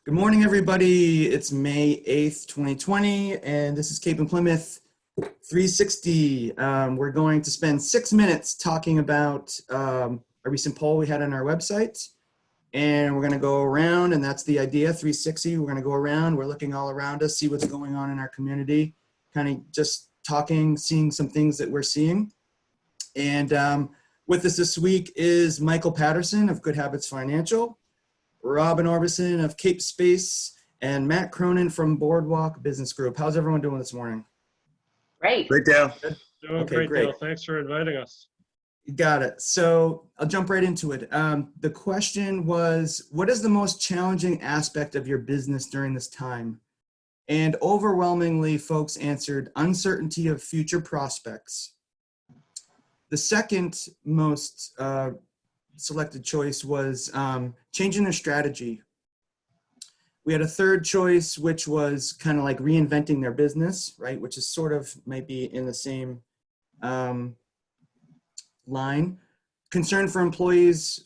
Good morning, everybody. It's May 8th, 2020, and this is Cape and Plymouth 360. We're going to spend 6 minutes talking about a recent poll we had on our website, and we're going to go around, and that's the idea, 360. We're going to go around, we're looking all around us, see what's going on in our community, kind of just talking, seeing some things that we're seeing. And with us this week is Michael Patterson of Good Habits Financial, Robbin Orbison of CapeSpace, and Matt Cronin from Boardwalk Business Group. How's everyone doing this morning? Great. Great, Dale. Doing Okay, great, great. Dale. Thanks for inviting us. You got it. So I'll jump right into it. The question was, what is the most challenging aspect of your business during this time? And overwhelmingly, folks answered uncertainty of future prospects. The second most selected choice was changing their strategy. We had a third choice, which was kind of like reinventing their business, right? Which is sort of might be in the same line. Concern for employees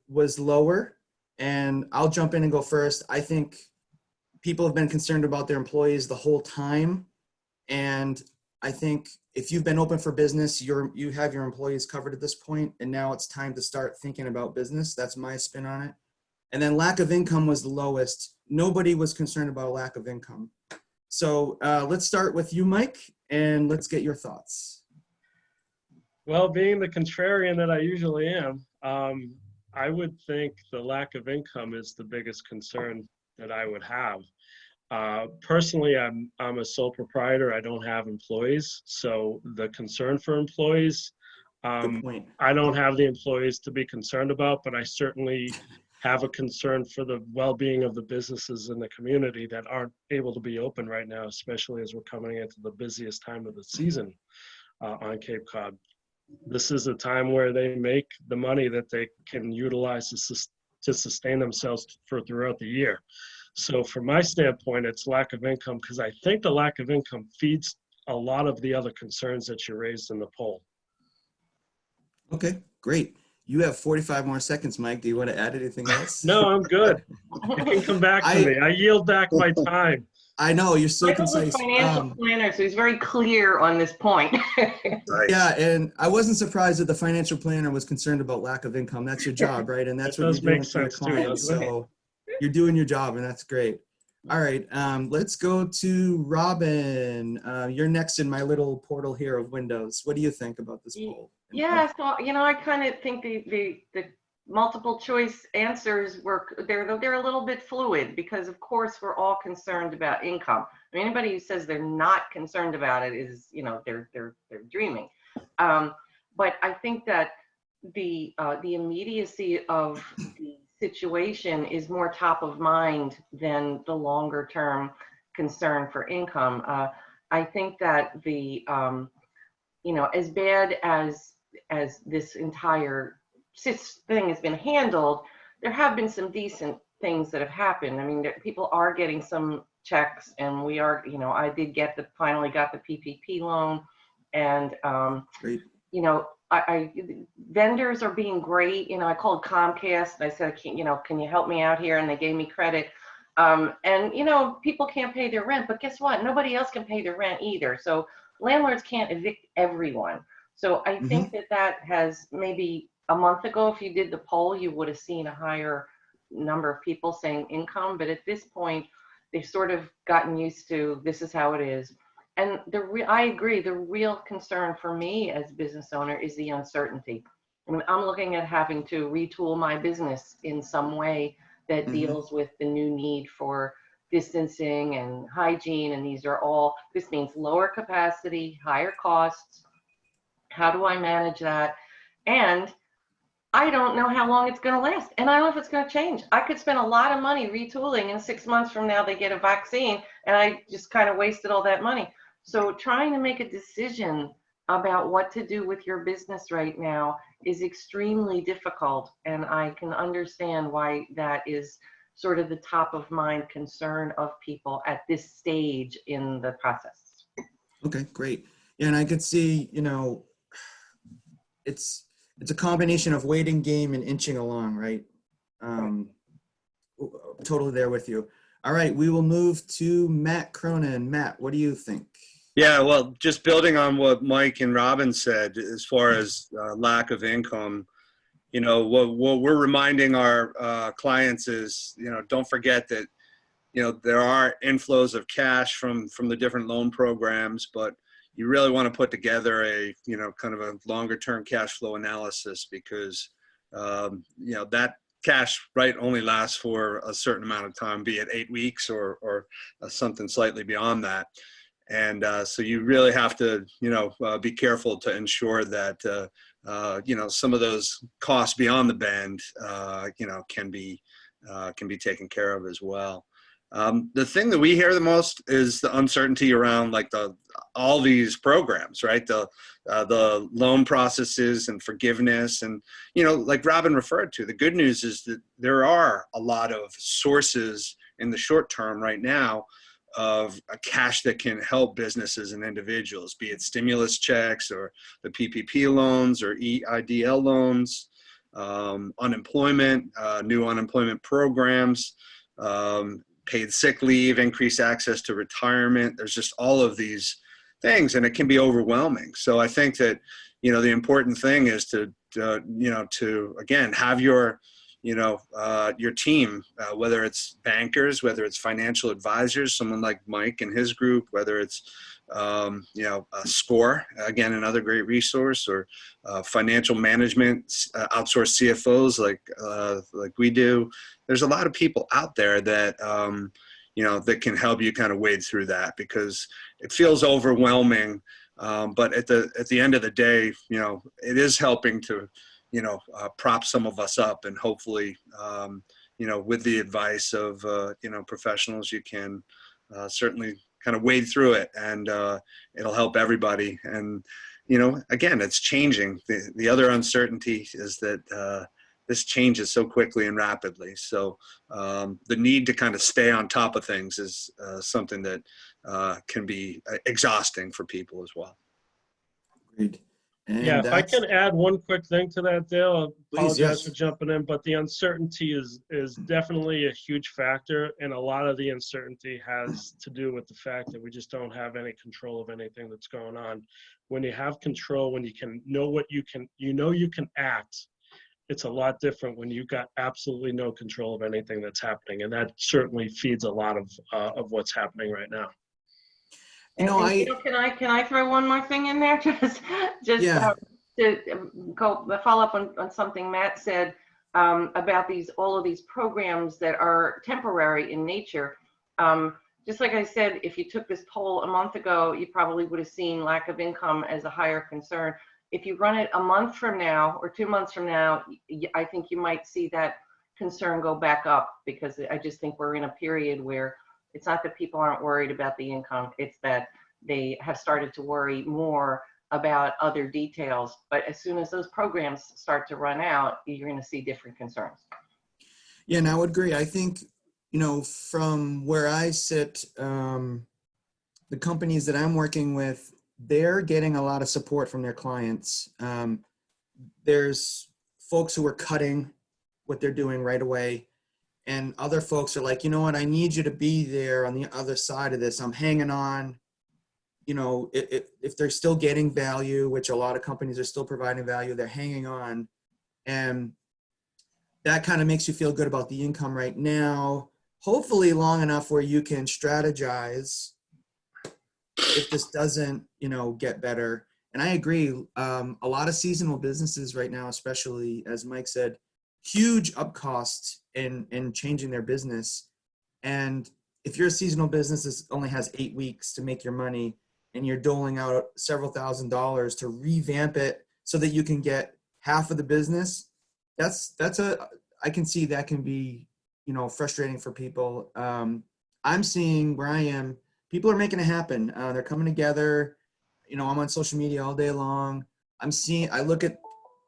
was lower, and I'll jump in and go first. I think people have been concerned about their employees the whole time, and I think if you've been open for business, you have your employees covered at this point, and now it's time to start thinking about business. That's my spin on it. And then lack of income was the lowest. Nobody was concerned about a lack of income. So let's start with you, Mike, and let's get your thoughts. Well, being the contrarian that I usually am, I would think the lack of income is the biggest concern that I would have. Personally, I'm a sole proprietor. I don't have employees. So the concern for employees, Good point. I don't have the employees to be concerned about, but I certainly have a concern for the well-being of the businesses in the community that aren't able to be open right now, especially as we're coming into the busiest time of the season on Cape Cod. This is a time where they make the money that they can utilize to sustain themselves throughout the year. So from my standpoint, it's lack of income, because I think the lack of income feeds a lot of the other concerns that you raised in the poll. Okay, great. You have 45 more seconds, Mike. Do you want to add anything else? No, I'm good. You can come back to me. I yield back my time. I know, you're so Michael's a concise. financial planner, so he's very clear on this point. Right. Yeah, and I wasn't surprised that the financial planner was concerned about lack of income. That's your job, right? And that's It what does you're doing make for your sense too, clients. doesn't it? So you're doing your job, and that's great. All right, let's go to Robin. You're next in my little portal here of windows. What do you think about this poll? Yeah, so I kind of think the multiple choice answers they're a little bit fluid, because of course we're all concerned about income. I mean, anybody who says they're not concerned about it is, they're dreaming. But I think that the immediacy of the situation is more top of mind than the longer term concern for income. I think that the as bad as this entire thing has been handled, there have been some decent things that have happened. I mean, people are getting some checks, and we are, I did finally got the PPP loan, and Great. vendors are being great. I called Comcast and I said, can you help me out here? And they gave me credit. And people can't pay their rent, but guess what? Nobody else can pay their rent either. So landlords can't evict everyone. So I think that has, maybe a month ago, if you did the poll, you would have seen a higher number of people saying income. But at this point, they've sort of gotten used to, this is how it is. And I agree, the real concern for me as a business owner is the uncertainty. I mean, I'm looking at having to retool my business in some way that deals with the new need for distancing and hygiene. And this means lower capacity, higher costs. How do I manage that? And I don't know how long it's going to last. And I don't know if it's going to change. I could spend a lot of money retooling, and 6 months from now they get a vaccine, and I just kind of wasted all that money. So trying to make a decision about what to do with your business right now is extremely difficult. And I can understand why that is sort of the top of mind concern of people at this stage in the process. Okay, great. Yeah, and I could see, it's a combination of waiting game and inching along, right? totally there with you. All right, we will move to Matt Cronin. Matt, what do you think? Yeah, well, just building on what Mike and Robbin said, as far as lack of income, what we're reminding our clients is, don't forget that, there are inflows of cash from the different loan programs, but you really want to put together a, kind of a longer term cash flow analysis, because, that cash, right, only lasts for a certain amount of time, be it 8 weeks or something slightly beyond that. And so you really have to, be careful to ensure that, some of those costs beyond the band, can be taken care of as well. The thing that we hear the most is the uncertainty around like all these programs, right? The loan processes and forgiveness, and like Robbin referred to, the good news is that there are a lot of sources in the short term right now of cash that can help businesses and individuals, be it stimulus checks or the PPP loans or EIDL loans, unemployment, new unemployment programs, paid sick leave, increased access to retirement. There's just all of these things, and it can be overwhelming. So I think that, the important thing is to again, have your team, whether it's bankers, whether it's financial advisors, someone like Mike and his group, whether it's, a SCORE, again, another great resource, or financial management, outsourced CFOs like we do. There's a lot of people out there that, that can help you kind of wade through that, because it feels overwhelming. But at the end of the day, it is helping to, prop some of us up, and hopefully, with the advice of, professionals, you can certainly kind of wade through it, and it'll help everybody. And, again, it's changing. The other uncertainty is that this changes so quickly and rapidly. So the need to kind of stay on top of things is something that can be exhausting for people as well. Agreed. And Yeah, if I can add one quick thing to that, Dale, I apologize yes. for jumping in, but the uncertainty is definitely a huge factor, and a lot of the uncertainty has to do with the fact that we just don't have any control of anything that's going on. When you have control, when you can know you can act, it's a lot different when you've got absolutely no control of anything that's happening, and that certainly feeds a lot of what's happening right now. Can I throw one more thing in there? just Yeah. To follow up on something Matt said about all of these programs that are temporary in nature. Just like I said, if you took this poll a month ago, you probably would have seen lack of income as a higher concern. If you run it a month from now or 2 months from now, I think you might see that concern go back up, because I just think we're in a period where it's not that people aren't worried about the income, it's that they have started to worry more about other details. But as soon as those programs start to run out, you're going to see different concerns. Yeah, and I would agree. I think, from where I sit, the companies that I'm working with, they're getting a lot of support from their clients. There's folks who are cutting what they're doing right away. And other folks are like, you know what, I need you to be there on the other side of this. I'm hanging on. If they're still getting value, which a lot of companies are still providing value, they're hanging on. And that kind of makes you feel good about the income right now, hopefully long enough where you can strategize if this doesn't, get better. And I agree. A lot of seasonal businesses right now, especially, as Mike said, huge up costs in changing their business. And if you're a seasonal business that only has 8 weeks to make your money, and you're doling out several $1,000s to revamp it so that you can get half of the business, I can see that can be, frustrating for people. I'm seeing where I am, people are making it happen. They're coming together. I'm on social media all day long. I look at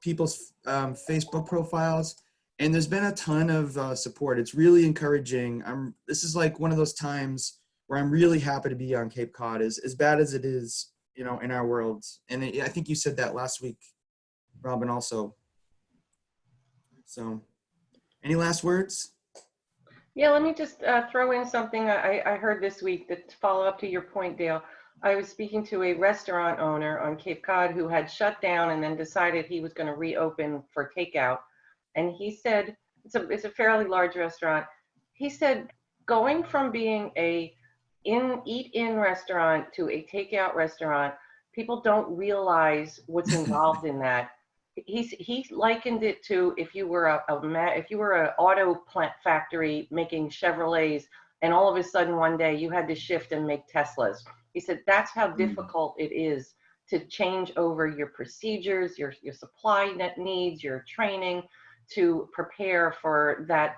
people's Facebook profiles, and there's been a ton of support. It's really encouraging. This is like one of those times where I'm really happy to be on Cape Cod, as bad as it is, in our world. And I think you said that last week, Robbin, also. So, any last words? Yeah, let me just throw in something I heard this week that to follow up to your point, Dale. I was speaking to a restaurant owner on Cape Cod who had shut down and then decided he was going to reopen for takeout. And he said, it's a fairly large restaurant. He said, going from being a eat-in restaurant to a takeout restaurant, people don't realize what's involved in that. He likened it to if you were if you were an auto plant factory making Chevrolets, and all of a sudden one day you had to shift and make Teslas. He said that's how difficult it is to change over your procedures, your supply net needs, your training to prepare for that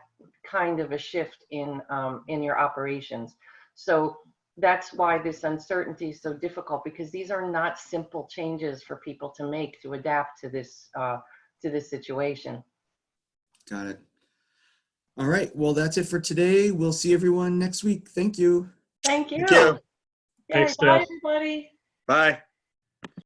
kind of a shift in your operations. So that's why this uncertainty is so difficult, because these are not simple changes for people to make to adapt to this situation. Got it. All right. Well, that's it for today. We'll see everyone next week. Thank you. Thank you. Thank you. Yeah, Thanks, bye, Dale. everybody. Bye.